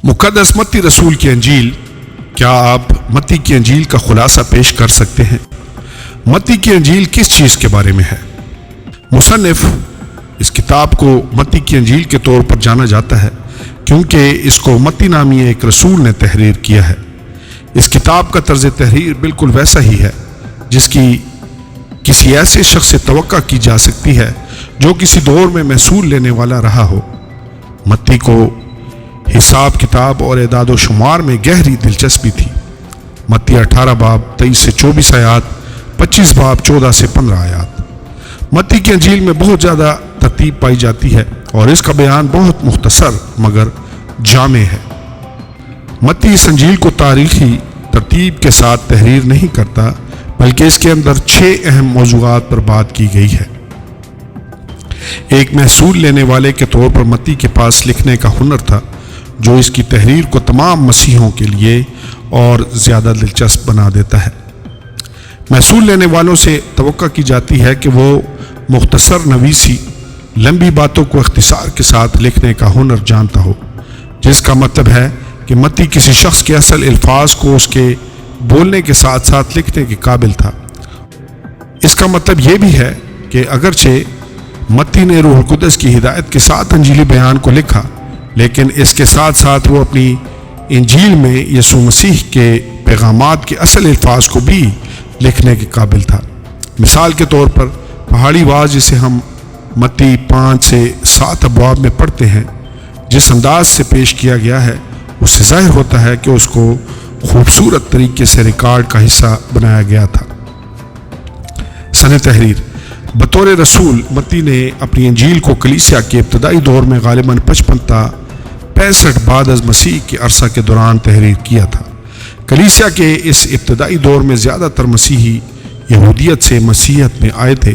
मुक़द्दस मत्ती रसूल की अंजील। क्या आप मत्ती की अंजील का खुलासा पेश कर सकते हैं? मत्ती की अंजील किस चीज़ के बारे में है? मुसन्निफ इस किताब को मत्ती की अंजील के तौर पर जाना जाता है क्योंकि इसको मत्ती नामी एक रसूल ने तहरीर किया है। इस किताब का तर्ज तहरीर बिल्कुल वैसा ही है जिसकी किसी ऐसे शख्स से तवक्का की जा सकती है जो किसी दौर में महसूल लेने वाला रहा हो। मत्ती को हिसाब किताब और एदाद व शुमार में गहरी दिलचस्पी थी। मत्ती 18 बाब 23 से 24 आयात, 25 बाब 14 से 15 आयात। मत्ती की अंजील में बहुत ज़्यादा तरतीब पाई जाती है और इसका बयान बहुत मुख्तसर मगर जामे है। मत्ती इस अंजील को तारीखी तरतीब के साथ तहरीर नहीं करता बल्कि इसके अंदर 6 अहम मौज़ूआत पर बात की गई है। एक महसूल लेने वाले के तौर पर मत्ती के पास लिखने का हुनर था जो इसकी तहरीर को तमाम मसीहों के लिए और ज़्यादा दिलचस्प बना देता है। महसूल लेने वालों से तवक्का की जाती है कि वो मुख्तसर नवीसी लंबी बातों को इख्तिसार के साथ लिखने का हुनर जानता हो, जिसका मतलब है कि मत्ती किसी शख्स के असल अल्फाज को उसके बोलने के साथ साथ लिखने के काबिल था। इसका मतलब ये भी है कि अगरचे मत्ती ने रूहुल कुद्दस की हिदायत के साथ अंजीली बयान को लिखा, लेकिन इसके साथ साथ वो अपनी इंजील में यीशु मसीह के पैगामात के असल अल्फाज को भी लिखने के काबिल था। मिसाल के तौर पर पहाड़ी वाज जिसे हम मत्ती 5 से 7 अबवाब में पढ़ते हैं, जिस अंदाज से पेश किया गया है उससे ज़ाहिर होता है कि उसको खूबसूरत तरीके से रिकॉर्ड का हिस्सा बनाया गया था। सन तहरीर। बतौर रसूल मत्ती ने अपनी इंजील को कलीसिया के इब्तदाई दौर में गालिबन 55 ता 65 बाद अज़ मसीह के अरसा के दौरान तहरीर किया था। कलीसिया के इस इब्तदाई दौर में ज़्यादातर मसीही यहूदियत से मसीहत में आए थे।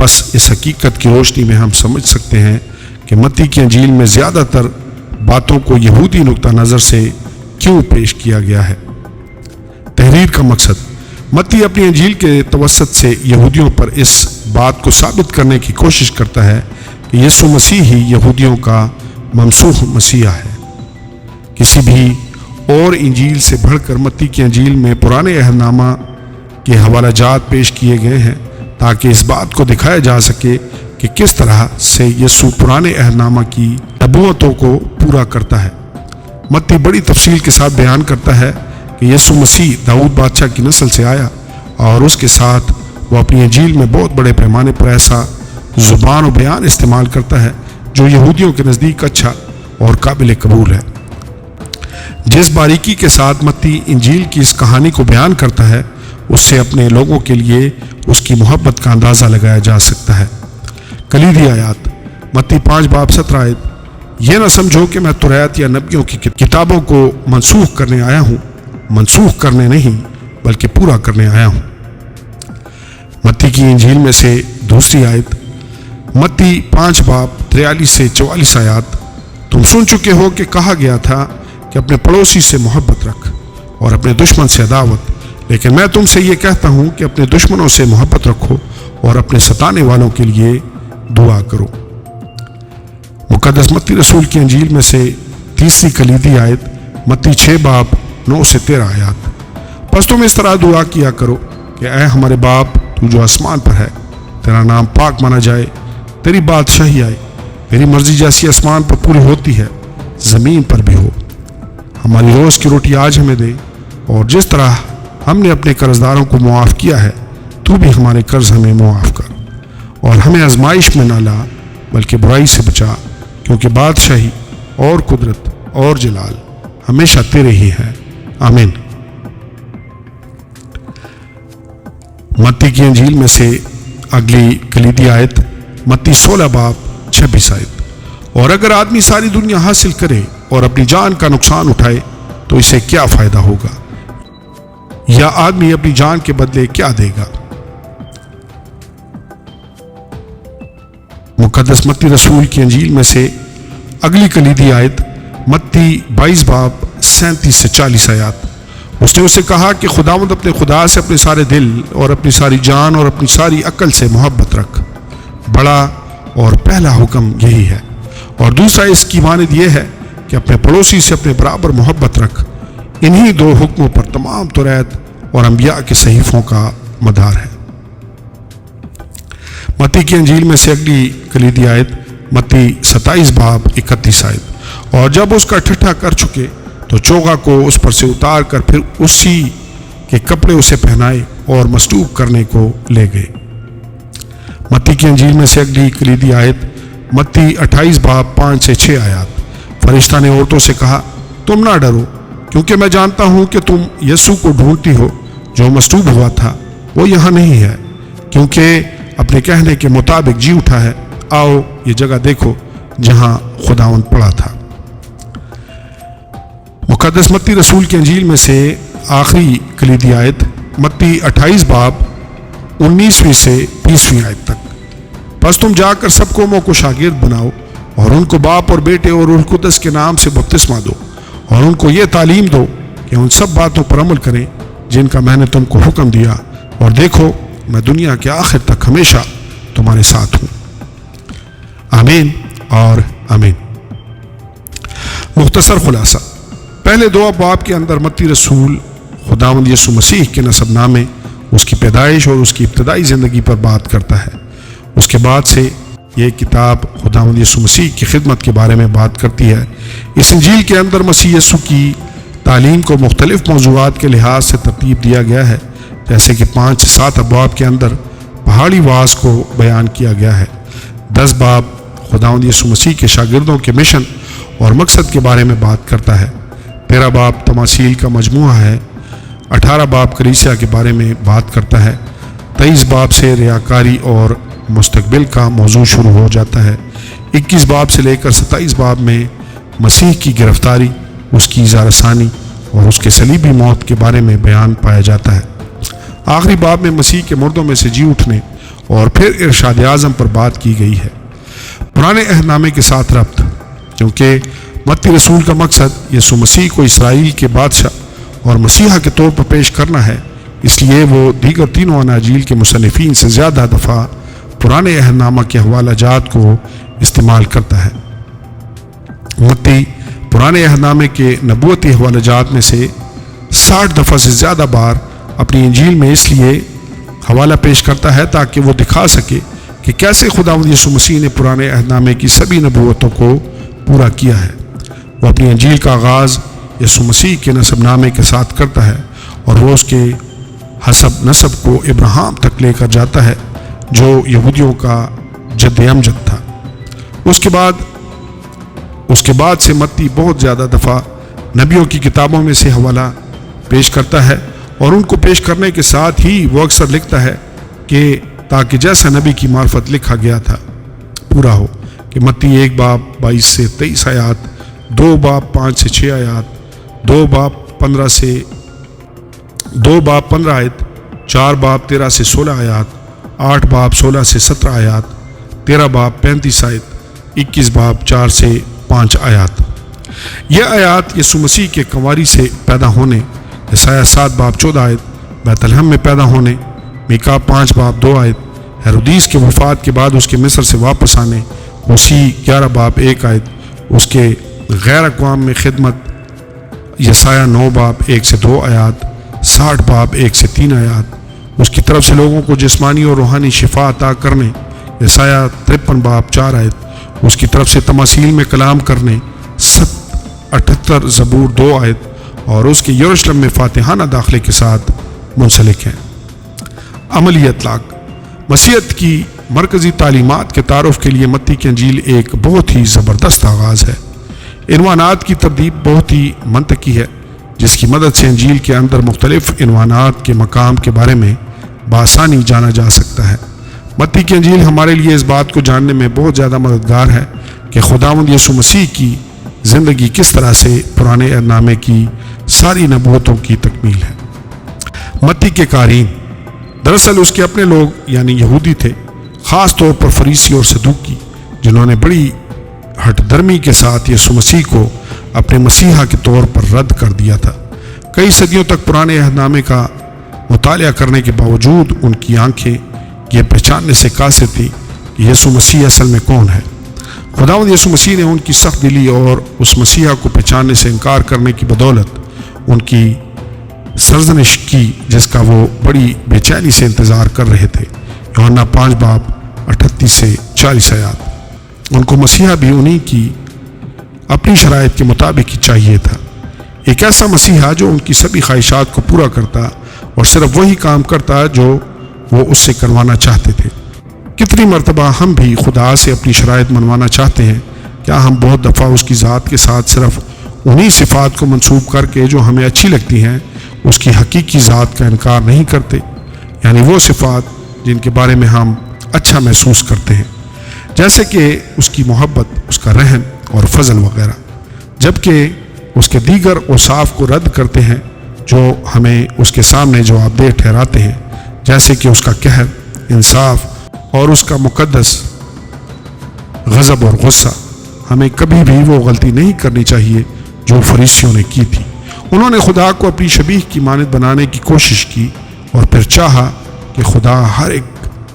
बस इस हकीकत की रोशनी में हम समझ सकते हैं कि मत्ती की इंजील में ज़्यादातर बातों को यहूदी नुक्ता नज़र से क्यों पेश किया गया है। तहरीर का मकसद। मत्ती अपनी इंजील के तवस्सुत से यहूदियों पर इस बात को साबित करने की कोशिश करता है कि यीशु मसीह ही यहूदियों का ममसूह मसीहा है। किसी भी और इंजील से बढ़कर मत्ती की इंजील में पुराने अहदनामा के हवाला जात पेश किए गए हैं ताकि इस बात को दिखाया जा सके कि किस तरह से यीशु पुराने अहदनामा की नबूवतों को पूरा करता है। मत्ती बड़ी तफसील के साथ बयान करता है कि यीशु मसीह दाऊद बादशाह की नस्ल से आया और उसके साथ वो अपनी इंजील में बहुत बड़े पैमाने पर ऐसा ज़ुबान और बयान इस्तेमाल करता है जो यहूदियों के नज़दीक अच्छा और काबिल कबूल है। जिस बारीकी के साथ मत्ती इंजील की इस कहानी को बयान करता है उससे अपने लोगों के लिए उसकी मोहब्बत का अंदाज़ा लगाया जा सकता है। कलीदी आयात। मत्ती 5 बाब 17 आयत। यह न समझो कि मैं तुरैत या नबियों की किताबों को मनसूख करने आया हूँ, मनसूख करने नहीं बल्कि पूरा करने आया हूँ। मत्ती की इंजील में से दूसरी आयत। मत्ती 5 बाब 43 से 44 आयत। तुम सुन चुके हो कि कहा गया था कि अपने पड़ोसी से मोहब्बत रख और अपने दुश्मन से अदावत, लेकिन मैं तुमसे ये कहता हूँ कि अपने दुश्मनों से मोहब्बत रखो और अपने सताने वालों के लिए दुआ करो। मुक़द्दस मत्ती रसूल की इंजील में से तीसरी कलीदी आयत। मत्ती 6 बाब 9 से 13 आयत। बस तुम इस तरह दुआ किया करो कि ऐ हमारे बाप तू जो आसमान पर है, तेरा नाम पाक माना जाए, तेरी बादशाही आए, तेरी मर्जी जैसी आसमान पर पूरी होती है ज़मीन पर भी हो। हमारी रोज़ की रोटी आज हमें दे और जिस तरह हमने अपने कर्जदारों को मुआफ़ किया है तू भी हमारे कर्ज हमें मुआफ़ कर और हमें आजमाइश में ना ला बल्कि बुराई से बचा, क्योंकि बादशाही और कुदरत और जलाल हमेशा तेरे ही है। आमीन। मत्ती की इंजील में से अगली कलीदी आयत। मत्ती 16 बाब 26 आयत। और अगर आदमी सारी दुनिया हासिल करे और अपनी जान का नुकसान उठाए तो इसे क्या फ़ायदा होगा, या आदमी अपनी जान के बदले क्या देगा। मुक़द्दस मत्ती रसूल की इंजील में से अगली कलीदी आयत। मत्ती 22 बाब 37 से 40 आयत। उसने उसे कहा कि खुदावंद अपने खुदा से अपने सारे दिल और अपनी सारी जान और अपनी सारी अक्ल से मोहब्बत रख। बड़ा और पहला हुक्म यही है और दूसरा इसकी मानद यह है کہ اپنے پڑوسی سے اپنے برابر محبت رکھ، انہی دو حکموں پر تمام توریت اور انبیاء کے صحیفوں کا مدار ہے۔ متی کی انجیل میں سے اگلی کلیدی آیت متی 27 باب 31 آیت، اور جب اس کا ٹھٹھا کر چکے تو چوغا کو اس پر سے اتار کر پھر اسی کے کپڑے اسے پہنائے اور مصلوب کرنے کو لے گئے۔ متی کی انجیل میں سے اگلی کلیدی آیت متی 28 باب 5 سے 6 آیات، فرشتہ نے عورتوں سے کہا تم نہ ڈرو، کیونکہ میں جانتا ہوں کہ تم یسوع کو ڈھونڈتی ہو جو مصلوب ہوا تھا، وہ یہاں نہیں ہے، کیونکہ اپنے کہنے کے مطابق جی اٹھا ہے۔ آؤ یہ جگہ دیکھو جہاں خداوند پڑا تھا۔ مقدس متی رسول کی انجیل میں سے آخری کلیدی آیت متی 28 باب 19ویں سے 20ویں آیت تک، بس تم جا کر سب قوموں کو شاگرد بناؤ اور ان کو باپ اور بیٹے اور روح القدس کے نام سے بپتسمہ دو، اور ان کو یہ تعلیم دو کہ ان سب باتوں پر عمل کریں جن کا میں نے تم کو حکم دیا، اور دیکھو میں دنیا کے آخر تک ہمیشہ تمہارے ساتھ ہوں۔ آمین اور آمین۔ مختصر خلاصہ، پہلے دو ابواب کے اندر متی رسول خداوند یسوع مسیح کے نسب نامے، اس کی پیدائش اور اس کی ابتدائی زندگی پر بات کرتا ہے۔ اس کے بعد سے یہ کتاب خداوند یسوع مسیح کی خدمت کے بارے میں بات کرتی ہے۔ اس انجیل کے اندر مسیح یسوع کی تعلیم کو مختلف موضوعات کے لحاظ سے ترتیب دیا گیا ہے، جیسے کہ 5 سے 7 ابواب کے اندر پہاڑی وعظ کو بیان کیا گیا ہے۔ 10 باب خداوند یسوع مسیح کے شاگردوں کے مشن اور مقصد کے بارے میں بات کرتا ہے۔ 13 باب تماثیل کا مجموعہ ہے۔ 18 باب کلیسیا کے بارے میں بات کرتا ہے۔ 23 باب سے ریاکاری اور مستقبل کا موضوع شروع ہو جاتا ہے۔ 21 باب سے لے کر 27 باب میں مسیح کی گرفتاری، اس کی اظہار ثانی اور اس کے صلیبی موت کے بارے میں بیان پایا جاتا ہے۔ آخری باب میں مسیح کے مردوں میں سے جی اٹھنے اور پھر ارشاد اعظم پر بات کی گئی ہے۔ پرانے عہد نامے کے ساتھ ربط، کیونکہ متی رسول کا مقصد یسوع مسیح کو اسرائیل کے بادشاہ اور مسیحا کے طور پر پیش کرنا ہے، اس لیے وہ دیگر تینوں اناجیل کے مصنفین سے زیادہ دفعہ پرانے عہد نامہ کے حوالہ جات کو استعمال کرتا ہے۔ متی پرانے عہد نامے کے نبوتی حوالہ جات میں سے 60 دفعہ سے زیادہ بار اپنی انجیل میں اس لیے حوالہ پیش کرتا ہے تاکہ وہ دکھا سکے کہ کیسے خداوند یسوع مسیح نے پرانے عہد نامے کی سبھی نبوتوں کو پورا کیا ہے۔ وہ اپنی انجیل کا آغاز یسوع مسیح کے نسب نامے کے ساتھ کرتا ہے، اور وہ اس کے حسب نسب کو ابراہیم تک لے کر جاتا ہے جو یہودیوں کا جد امجد تھا۔ اس کے بعد سے متی بہت زیادہ دفعہ نبیوں کی کتابوں میں سے حوالہ پیش کرتا ہے، اور ان کو پیش کرنے کے ساتھ ہی وہ اکثر لکھتا ہے کہ تاکہ جیسا نبی کی معرفت لکھا گیا تھا پورا ہو، کہ متی 1 باب 22 سے 23 آیات، 2 باب 5 سے 6 آیات، 2 باب 15 آیت، 4 باب 13 سے 16 آیات، 8 باب 16 سے 17 آیات، 13 باب 35 آیت، 21 باب 4 سے 5 آیات۔ یہ آیات یسوع مسیح کے کنواری سے پیدا ہونے، یسایہ 7 باب 14 آیت، بیت لحم میں پیدا ہونے، میکا 5 باب 2 آیت، ہیرودیس کے وفات کے بعد اس کے مصر سے واپس آنے، موسی 11 باب 1 آیت، اس کے غیر اقوام میں خدمت، یسایہ 9 باب 1 سے 2 آیات، 60 باب 1 سے 3 آیات، اس کی طرف سے لوگوں کو جسمانی اور روحانی شفا عطا کرنے، یسایہ 53 باب 4 آیت، اس کی طرف سے تماثیل میں کلام کرنے، 78 زبور 2 آیت، اور اس کے یروشلم میں فاتحانہ داخلے کے ساتھ منسلک ہیں۔ عملی اطلاق، مسیحیت کی مرکزی تعلیمات کے تعارف کے لیے متی کی انجیل ایک بہت ہی زبردست آغاز ہے۔ عنوانات کی ترتیب بہت ہی منطقی ہے، جس کی مدد سے انجیل کے اندر مختلف عنوانات کے مقام کے بارے میں بآسانی جانا جا سکتا ہے۔ متی کی انجیل ہمارے لیے اس بات کو جاننے میں بہت زیادہ مددگار ہے کہ خداوند یسوع مسیح کی زندگی کس طرح سے پرانے عہد نامے کی ساری نبوتوں کی تکمیل ہے۔ متی کے قارئین دراصل اس کے اپنے لوگ یعنی یہودی تھے، خاص طور پر فریسی اور صدوقی، جنہوں نے بڑی ہٹ درمی کے ساتھ یسوع مسیح کو اپنے مسیحا کے طور پر رد کر دیا تھا۔ کئی صدیوں تک پرانے عہد نامے کا مطالعہ کرنے کے باوجود ان کی آنکھیں یہ پہچاننے سے قاصر تھیں کہ یسوع مسیح اصل میں کون ہے۔ खुदावंद यीशु मसीह ने उनकी सख्त दिली और उस मसीहा को पहचानने से इनकार करने की बदौलत उनकी सरजनिश की, जिसका वो बड़ी बेचैनी से इंतज़ार कर रहे थे। यूहन्ना 5 बाब 38 से 40 आयात। उनको मसीहा भी उन्हीं की अपनी शराइत के मुताबिक ही चाहिए था, एक ऐसा मसीहा जो उनकी सभी ख्वाहिशात को पूरा करता और सिर्फ वही काम करता जो वो उससे करवाना चाहते थे। कितनी मर्तबा हम भी खुदा से अपनी शराइत मनवाना चाहते हैं। क्या हम बहुत दफ़ा उसकी ज़ात के साथ सिर्फ उन्हीं सिफ़ात को मंसूब करके जो हमें अच्छी लगती हैं उसकी हकीकी ज़ात का इनकार नहीं करते, यानी वो सिफ़ात जिनके बारे में हम अच्छा महसूस करते हैं, जैसे कि उसकी मोहब्बत, उसका रहम और फजल वगैरह, जबकि उसके दीगर औसाफ को रद्द करते हैं जो हमें उसके सामने जवाबदेह ठहराते हैं, जैसे कि उसका कहर, इंसाफ और उसका मुकद्दस गज़ब और गुस्सा। हमें कभी भी वो गलती नहीं करनी चाहिए जो फरीसियों ने की थी। उन्होंने खुदा को अपनी शबीह की मानद बनाने की कोशिश की और फिर चाहा कि खुदा हर एक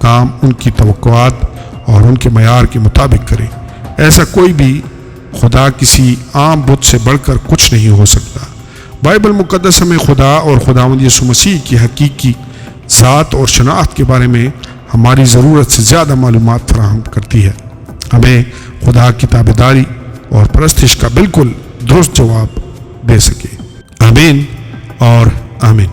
काम उनकी तवक्कुआत और उनके मयार के मुताबिक करे। ऐसा कोई भी खुदा किसी आम बुत से बढ़कर कुछ नहीं हो सकता। बाइबल मुकद्दस हमें खुदा और खुदावंद यीशु मसीह की हकीकी ज़ात और शनाख्त के बारे में हमारी ज़रूरत से ज़्यादा मालूमात फराहम करती है। हमें खुदा की ताबेदारी और परस्तिश का बिल्कुल दुरुस्त जवाब दे सके। आमीन और आमीन।